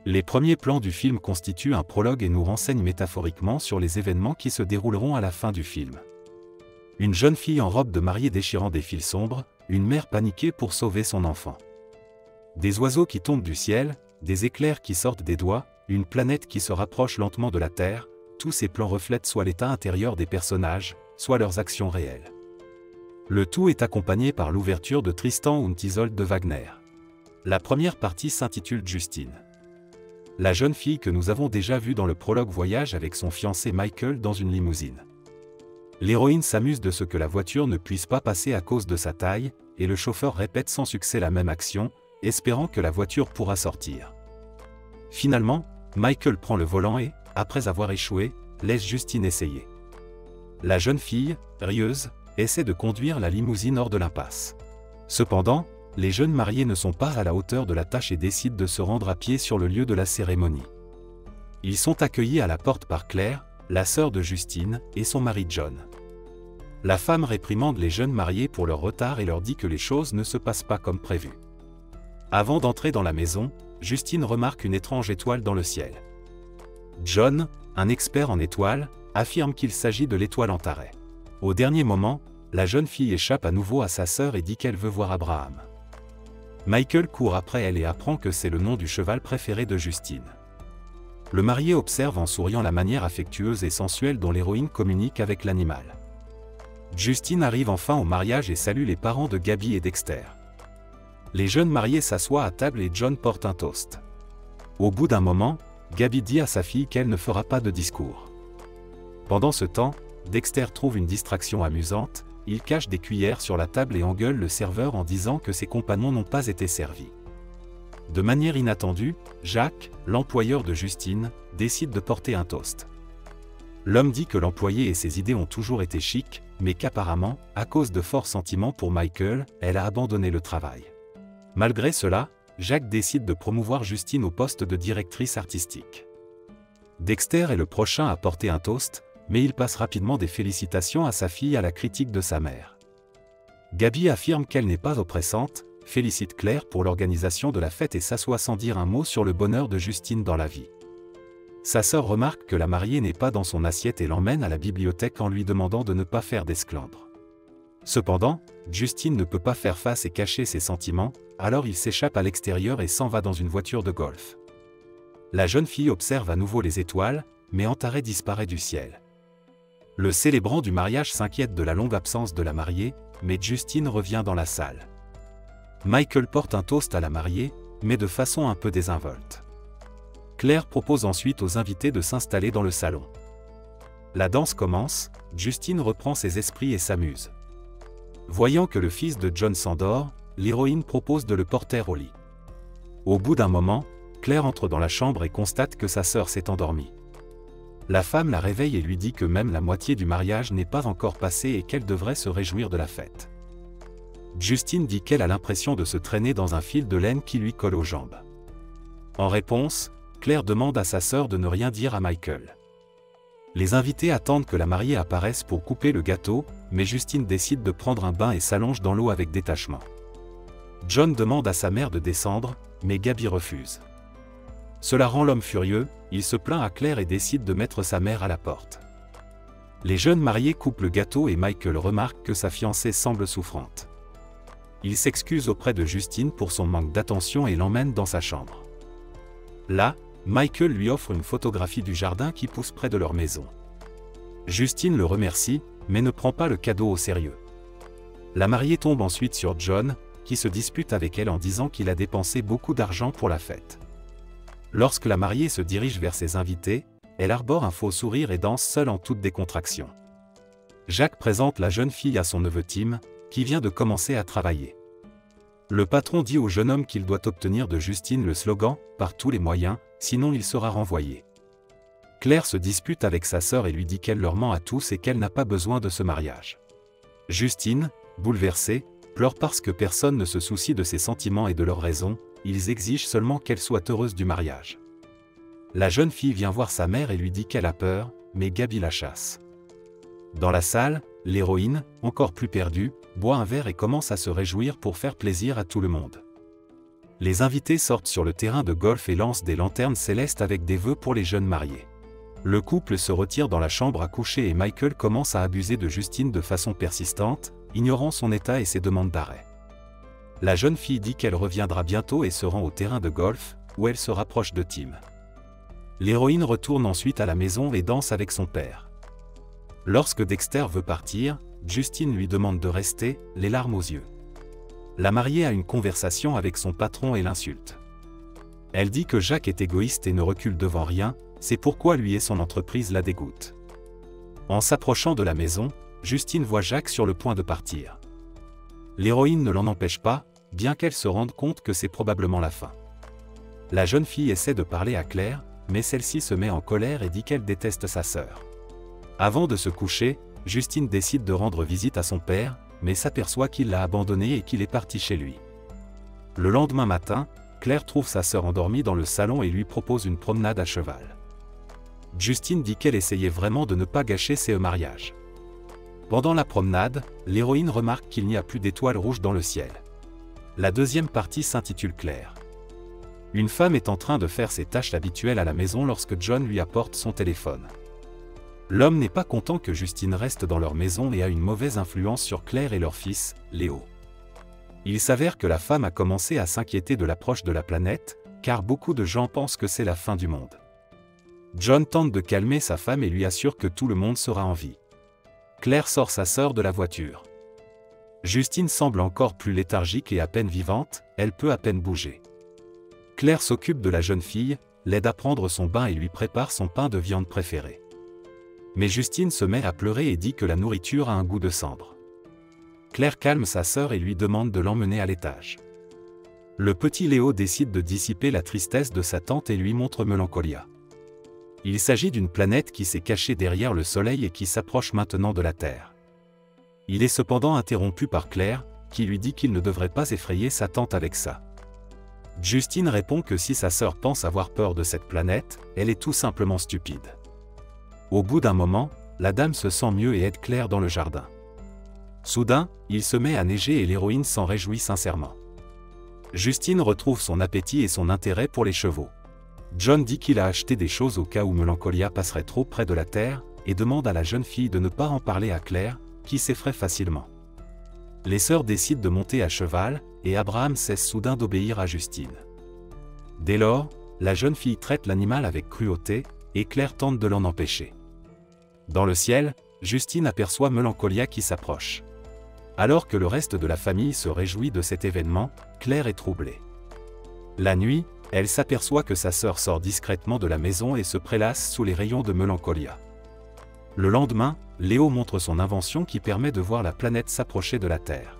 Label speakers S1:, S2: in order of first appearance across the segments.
S1: Les premiers plans du film constituent un prologue et nous renseignent métaphoriquement sur les événements qui se dérouleront à la fin du film. Une jeune fille en robe de mariée déchirant des fils sombres, une mère paniquée pour sauver son enfant. Des oiseaux qui tombent du ciel, des éclairs qui sortent des doigts, une planète qui se rapproche lentement de la Terre, tous ces plans reflètent soit l'état intérieur des personnages, soit leurs actions réelles. Le tout est accompagné par l'ouverture de Tristan und Isolde de Wagner. La première partie s'intitule Justine. La jeune fille que nous avons déjà vue dans le prologue voyage avec son fiancé Michael dans une limousine. L'héroïne s'amuse de ce que la voiture ne puisse pas passer à cause de sa taille, et le chauffeur répète sans succès la même action, espérant que la voiture pourra sortir. Finalement, Michael prend le volant et, après avoir échoué, laisse Justine essayer. La jeune fille, rieuse, essaie de conduire la limousine hors de l'impasse. Cependant, les jeunes mariés ne sont pas à la hauteur de la tâche et décident de se rendre à pied sur le lieu de la cérémonie. Ils sont accueillis à la porte par Claire, la sœur de Justine, et son mari John. La femme réprimande les jeunes mariés pour leur retard et leur dit que les choses ne se passent pas comme prévu. Avant d'entrer dans la maison, Justine remarque une étrange étoile dans le ciel. John, un expert en étoiles, affirme qu'il s'agit de l'étoile Antares. Au dernier moment, la jeune fille échappe à nouveau à sa sœur et dit qu'elle veut voir Abraham. Michael court après elle et apprend que c'est le nom du cheval préféré de Justine. Le marié observe en souriant la manière affectueuse et sensuelle dont l'héroïne communique avec l'animal. Justine arrive enfin au mariage et salue les parents de Gabi et Dexter. Les jeunes mariés s'assoient à table et John porte un toast. Au bout d'un moment, Gabi dit à sa fille qu'elle ne fera pas de discours. Pendant ce temps, Dexter trouve une distraction amusante, il cache des cuillères sur la table et engueule le serveur en disant que ses compagnons n'ont pas été servis. De manière inattendue, Jacques, l'employeur de Justine, décide de porter un toast. L'homme dit que l'employé et ses idées ont toujours été chic, mais qu'apparemment, à cause de forts sentiments pour Michael, elle a abandonné le travail. Malgré cela, Jacques décide de promouvoir Justine au poste de directrice artistique. Dexter est le prochain à porter un toast, mais il passe rapidement des félicitations à sa fille à la critique de sa mère. Gabi affirme qu'elle n'est pas oppressante, félicite Claire pour l'organisation de la fête et s'assoit sans dire un mot sur le bonheur de Justine dans la vie. Sa sœur remarque que la mariée n'est pas dans son assiette et l'emmène à la bibliothèque en lui demandant de ne pas faire d'esclandre. Cependant, Justine ne peut pas faire face et cacher ses sentiments, alors il s'échappe à l'extérieur et s'en va dans une voiture de golf. La jeune fille observe à nouveau les étoiles, mais Antares disparaît du ciel. Le célébrant du mariage s'inquiète de la longue absence de la mariée, mais Justine revient dans la salle. Michael porte un toast à la mariée, mais de façon un peu désinvolte. Claire propose ensuite aux invités de s'installer dans le salon. La danse commence, Justine reprend ses esprits et s'amuse. Voyant que le fils de John s'endort, l'héroïne propose de le porter au lit. Au bout d'un moment, Claire entre dans la chambre et constate que sa sœur s'est endormie. La femme la réveille et lui dit que même la moitié du mariage n'est pas encore passée et qu'elle devrait se réjouir de la fête. Justine dit qu'elle a l'impression de se traîner dans un fil de laine qui lui colle aux jambes. En réponse, Claire demande à sa sœur de ne rien dire à Michael. Les invités attendent que la mariée apparaisse pour couper le gâteau, mais Justine décide de prendre un bain et s'allonge dans l'eau avec détachement. John demande à sa mère de descendre, mais Gabi refuse. Cela rend l'homme furieux, il se plaint à Claire et décide de mettre sa mère à la porte. Les jeunes mariés coupent le gâteau et Michael remarque que sa fiancée semble souffrante. Il s'excuse auprès de Justine pour son manque d'attention et l'emmène dans sa chambre. Là, Michael lui offre une photographie du jardin qui pousse près de leur maison. Justine le remercie, mais ne prend pas le cadeau au sérieux. La mariée tombe ensuite sur John, qui se dispute avec elle en disant qu'il a dépensé beaucoup d'argent pour la fête. Lorsque la mariée se dirige vers ses invités, elle arbore un faux sourire et danse seule en toute décontraction. Jacques présente la jeune fille à son neveu Tim, qui vient de commencer à travailler. Le patron dit au jeune homme qu'il doit obtenir de Justine le slogan « Par tous les moyens, sinon il sera renvoyé ». Claire se dispute avec sa sœur et lui dit qu'elle leur ment à tous et qu'elle n'a pas besoin de ce mariage. Justine, bouleversée, pleure parce que personne ne se soucie de ses sentiments et de leurs raisons, ils exigent seulement qu'elle soit heureuse du mariage. La jeune fille vient voir sa mère et lui dit qu'elle a peur, mais Gabi la chasse. Dans la salle, l'héroïne, encore plus perdue, boit un verre et commence à se réjouir pour faire plaisir à tout le monde. Les invités sortent sur le terrain de golf et lancent des lanternes célestes avec des vœux pour les jeunes mariés. Le couple se retire dans la chambre à coucher et Michael commence à abuser de Justine de façon persistante, ignorant son état et ses demandes d'arrêt. La jeune fille dit qu'elle reviendra bientôt et se rend au terrain de golf, où elle se rapproche de Tim. L'héroïne retourne ensuite à la maison et danse avec son père. Lorsque Dexter veut partir, Justine lui demande de rester, les larmes aux yeux. La mariée a une conversation avec son patron et l'insulte. Elle dit que Jack est égoïste et ne recule devant rien, c'est pourquoi lui et son entreprise la dégoûtent. En s'approchant de la maison, Justine voit Jack sur le point de partir. L'héroïne ne l'en empêche pas, bien qu'elle se rende compte que c'est probablement la fin. La jeune fille essaie de parler à Claire, mais celle-ci se met en colère et dit qu'elle déteste sa sœur. Avant de se coucher, Justine décide de rendre visite à son père, mais s'aperçoit qu'il l'a abandonnée et qu'il est parti chez lui. Le lendemain matin, Claire trouve sa sœur endormie dans le salon et lui propose une promenade à cheval. Justine dit qu'elle essayait vraiment de ne pas gâcher ses mariages. Pendant la promenade, l'héroïne remarque qu'il n'y a plus d'étoiles rouges dans le ciel. La deuxième partie s'intitule Claire. Une femme est en train de faire ses tâches habituelles à la maison lorsque John lui apporte son téléphone. L'homme n'est pas content que Justine reste dans leur maison et a une mauvaise influence sur Claire et leur fils, Léo. Il s'avère que la femme a commencé à s'inquiéter de l'approche de la planète, car beaucoup de gens pensent que c'est la fin du monde. John tente de calmer sa femme et lui assure que tout le monde sera en vie. Claire sort sa sœur de la voiture. Justine semble encore plus léthargique et à peine vivante, elle peut à peine bouger. Claire s'occupe de la jeune fille, l'aide à prendre son bain et lui prépare son pain de viande préféré. Mais Justine se met à pleurer et dit que la nourriture a un goût de cendre. Claire calme sa sœur et lui demande de l'emmener à l'étage. Le petit Léo décide de dissiper la tristesse de sa tante et lui montre Mélancolia. Il s'agit d'une planète qui s'est cachée derrière le Soleil et qui s'approche maintenant de la Terre. Il est cependant interrompu par Claire, qui lui dit qu'il ne devrait pas effrayer sa tante avec ça. Justine répond que si sa sœur pense avoir peur de cette planète, elle est tout simplement stupide. Au bout d'un moment, la dame se sent mieux et aide Claire dans le jardin. Soudain, il se met à neiger et l'héroïne s'en réjouit sincèrement. Justine retrouve son appétit et son intérêt pour les chevaux. John dit qu'il a acheté des choses au cas où Mélancolia passerait trop près de la Terre, et demande à la jeune fille de ne pas en parler à Claire, qui s'effraie facilement. Les sœurs décident de monter à cheval, et Abraham cesse soudain d'obéir à Justine. Dès lors, la jeune fille traite l'animal avec cruauté, et Claire tente de l'en empêcher. Dans le ciel, Justine aperçoit Mélancolia qui s'approche. Alors que le reste de la famille se réjouit de cet événement, Claire est troublée. La nuit, elle s'aperçoit que sa sœur sort discrètement de la maison et se prélasse sous les rayons de Mélancolia. Le lendemain, Léo montre son invention qui permet de voir la planète s'approcher de la Terre.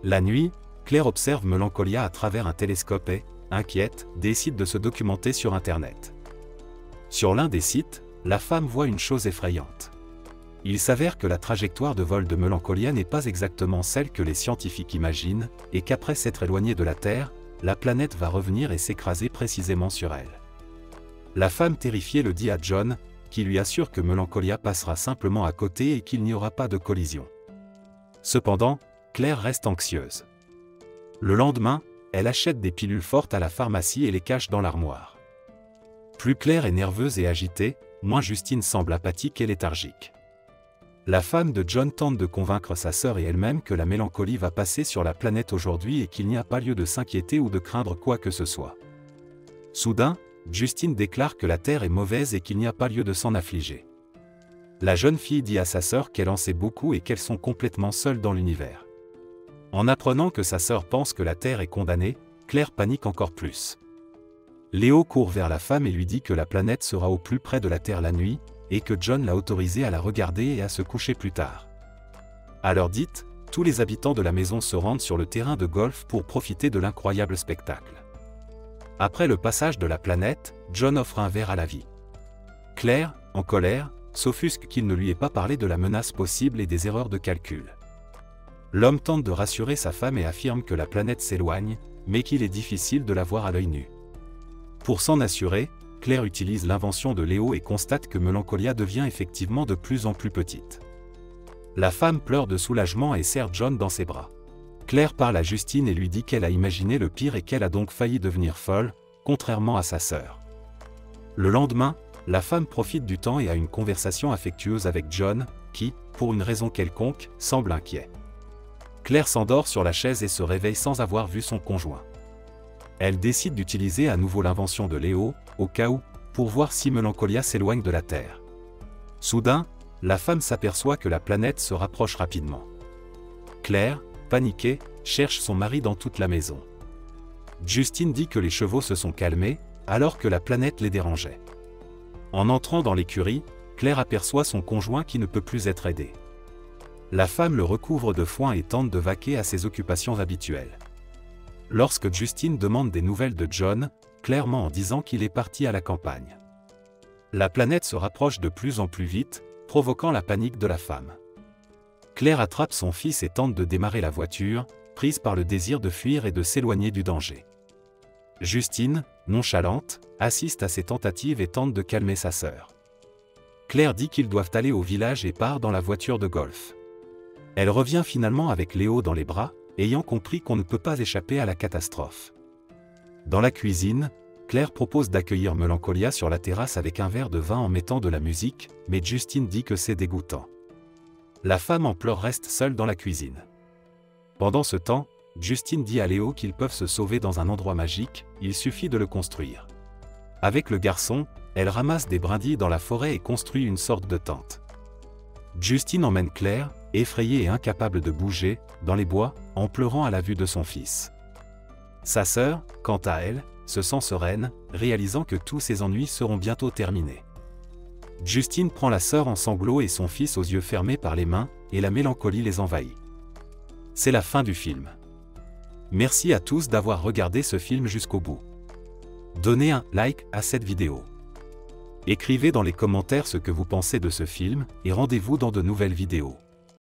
S1: La nuit, Claire observe Mélancolia à travers un télescope et, inquiète, décide de se documenter sur Internet. Sur l'un des sites, la femme voit une chose effrayante. Il s'avère que la trajectoire de vol de Mélancolia n'est pas exactement celle que les scientifiques imaginent, et qu'après s'être éloignée de la Terre, la planète va revenir et s'écraser précisément sur elle. La femme terrifiée le dit à John, qui lui assure que Mélancolia passera simplement à côté et qu'il n'y aura pas de collision. Cependant, Claire reste anxieuse. Le lendemain, elle achète des pilules fortes à la pharmacie et les cache dans l'armoire. Plus Claire est nerveuse et agitée, moins Justine semble apathique et léthargique. La femme de John tente de convaincre sa sœur et elle-même que la mélancolie va passer sur la planète aujourd'hui et qu'il n'y a pas lieu de s'inquiéter ou de craindre quoi que ce soit. Soudain, Justine déclare que la Terre est mauvaise et qu'il n'y a pas lieu de s'en affliger. La jeune fille dit à sa sœur qu'elle en sait beaucoup et qu'elles sont complètement seules dans l'univers. En apprenant que sa sœur pense que la Terre est condamnée, Claire panique encore plus. Léo court vers la femme et lui dit que la planète sera au plus près de la Terre la nuit, et que John l'a autorisé à la regarder et à se coucher plus tard. À l'heure dite, tous les habitants de la maison se rendent sur le terrain de golf pour profiter de l'incroyable spectacle. Après le passage de la planète, John offre un verre à la vie. Claire, en colère, s'offusque qu'il ne lui ait pas parlé de la menace possible et des erreurs de calcul. L'homme tente de rassurer sa femme et affirme que la planète s'éloigne, mais qu'il est difficile de la voir à l'œil nu. Pour s'en assurer, Claire utilise l'invention de Léo et constate que Mélancolia devient effectivement de plus en plus petite. La femme pleure de soulagement et serre John dans ses bras. Claire parle à Justine et lui dit qu'elle a imaginé le pire et qu'elle a donc failli devenir folle, contrairement à sa sœur. Le lendemain, la femme profite du temps et a une conversation affectueuse avec John, qui, pour une raison quelconque, semble inquiet. Claire s'endort sur la chaise et se réveille sans avoir vu son conjoint. Elle décide d'utiliser à nouveau l'invention de Léo, au cas où, pour voir si Mélancolia s'éloigne de la Terre. Soudain, la femme s'aperçoit que la planète se rapproche rapidement. Claire, paniquée, cherche son mari dans toute la maison. Justine dit que les chevaux se sont calmés, alors que la planète les dérangeait. En entrant dans l'écurie, Claire aperçoit son conjoint qui ne peut plus être aidé. La femme le recouvre de foin et tente de vaquer à ses occupations habituelles. Lorsque Justine demande des nouvelles de John, Claire ment en disant qu'il est parti à la campagne. La planète se rapproche de plus en plus vite, provoquant la panique de la femme. Claire attrape son fils et tente de démarrer la voiture, prise par le désir de fuir et de s'éloigner du danger. Justine, nonchalante, assiste à ces tentatives et tente de calmer sa sœur. Claire dit qu'ils doivent aller au village et part dans la voiture de golf. Elle revient finalement avec Léo dans les bras, ayant compris qu'on ne peut pas échapper à la catastrophe. Dans la cuisine, Claire propose d'accueillir Mélancolia sur la terrasse avec un verre de vin en mettant de la musique, mais Justine dit que c'est dégoûtant. La femme en pleurs reste seule dans la cuisine. Pendant ce temps, Justine dit à Léo qu'ils peuvent se sauver dans un endroit magique, il suffit de le construire. Avec le garçon, elle ramasse des brindilles dans la forêt et construit une sorte de tente. Justine emmène Claire, effrayée et incapable de bouger, dans les bois, en pleurant à la vue de son fils. Sa sœur, quant à elle, se sent sereine, réalisant que tous ses ennuis seront bientôt terminés. Justine prend la sœur en sanglots et son fils aux yeux fermés par les mains, et la mélancolie les envahit. C'est la fin du film. Merci à tous d'avoir regardé ce film jusqu'au bout. Donnez un like à cette vidéo. Écrivez dans les commentaires ce que vous pensez de ce film, et rendez-vous dans de nouvelles vidéos.